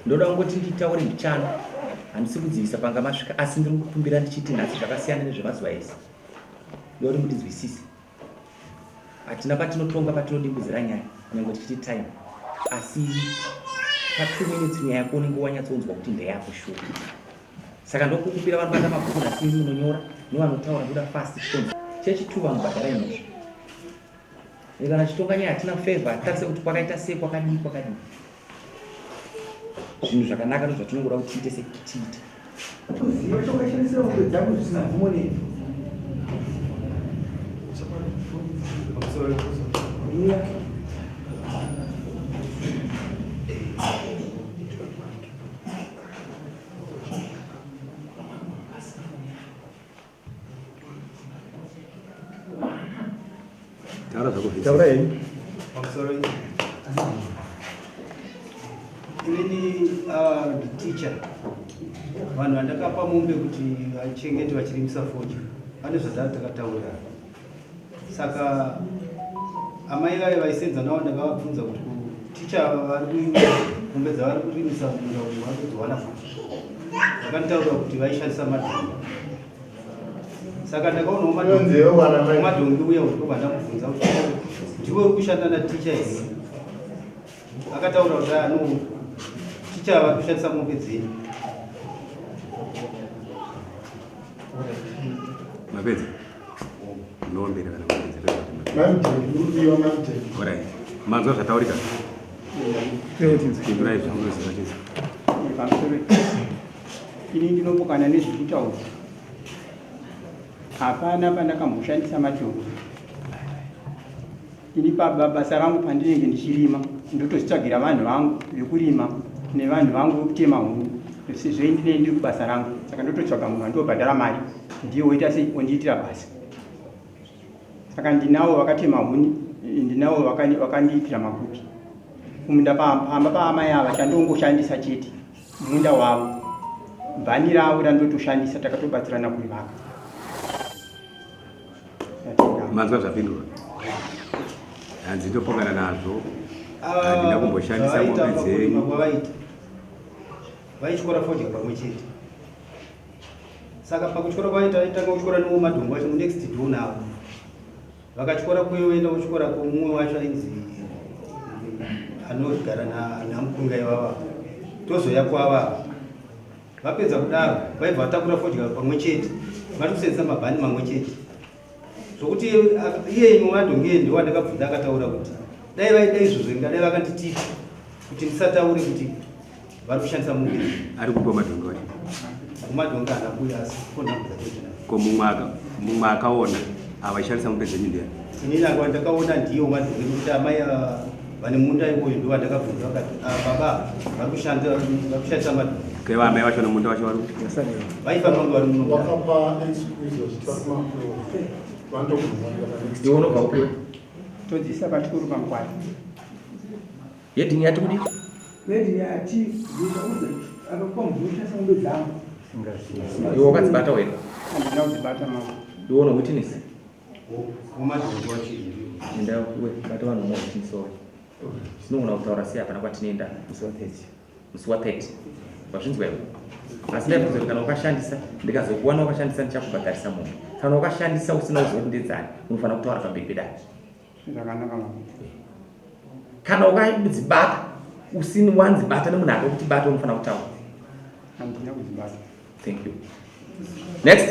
ndoda ngoti nditaure mbichana handisi kudzivisa panga masvika asi ndiri kukumbira ndichiti nhasi zvakasiyana nezvemazuva ese ndori mundinzwisise hatina patinotonga patinodimbuzira nyaya nyange tichiti time asi pa2 minutes nyaya yako unenge wanyatsonzwa kuti ndeyako shuka saka ndokukumbira vanhu bata mabhuku asi munonyora nevanotaura kuda fast chechituva mubhadhara inozvo kana chitonga nyaya hatina favor tarise kuti kwakaita sei kwakadii zvinhu zvakanaka ndozvatinongoda kuti tiite sekutiita kuziva chokashandisira mombe dzangu zvisina mvumo nei Ini teacher vanhu vandakapa mombe kuti vachengete vachirimisa fodya pane zvatatakataura saka amai vaye vaisenza navo ndakavabvunza kuti ticha vari mombe dzavari kurimisa munda uyu vari kudziwana vakanditaura kuti vaishandisa madhongi saka ndakaonawo madhongi uya ndobva ndamubvunza kuti ndiwe uri kushanda naticha here akataura kuti ano ticha vari kushandisa mombe dzenyu mapedza unombera kana orai manzwa zvataurika imurai zvamunozivatisa ini ndinombokana nezvekutaura hapana pandakamboshandisa matombo ini basa rangu pandinenge ndichirima ndotozvitsvagira vanhu vangu vekurima nevanhu vangu vekutema huni sezvo ndinenge ndiri kubasa rangu saka ndototsvaga munhu andobhadhara mari ndiye woita sei ondiitira basa saka ndinavo vakatema huni ndinavo vakandiitira makupi kumunda pamba paamai ava chandongoshandisa chete munda wavo bhani ravo randotoshandisa takatobatsirana kurivaka manzwa zvapindura hanzi ndopokana nazvo handina kumboshandisa mombe dzenyu vaityora fodya pamwe chete saka pakutyora kwaita vaitanga kutyora newo madhongo acho munext door navo vakatyora kuyo voenda kutyora komumwe wacho ainzi anogara namukunga ivava tozoya kwavava vapedza kudaro vaibva vatakura fodya pamwe chete vari kusenzesa mabhani mamwe chete zvokuti iye imwe madhongi ndiwo andakabvunza akataura kuti dai vaida izvozvo ngadai vakanditipa kuti ndisataure kuti vari kushandisa mombe ari kupa madhongi wacho mumadhongi anabuya asi ko mumwe akaona avaishandisa mombe dzenyu ndiani inini akwa ndakaona ndiyo madhongi kuti amai vane munda iwoyo ndo vandakabvunza vakati baba vari kushandisa madhongi kaiva amai vacho nemunda wacho vari vaifamba kunge vari muno ndionobva upiwe todzisa patikuru pangwari yedhini yati kudi redini yati akapa muzoshandisa mombe dzangu iwe wakadzibata wena handina kudzibata mama iwono witness mumadhongi wacho endawe bata vanhu witness wawe sinogona kutaura sei hapana kwatinoenda musi wa 30 vazvinzwa iwe asi ndaibvunza kuti kana wakashandisa ndikazokuwana wakashandisa ndichakubhadharisa munhu kana wakashandisa usina kuziva kuti ndedzani unofanira kutaura pamberi pedare zvakanaka mama kana ukadzibata usini wandzibata nemunhu ake kuti bata unofanira kutaura handina kudzibata thank you next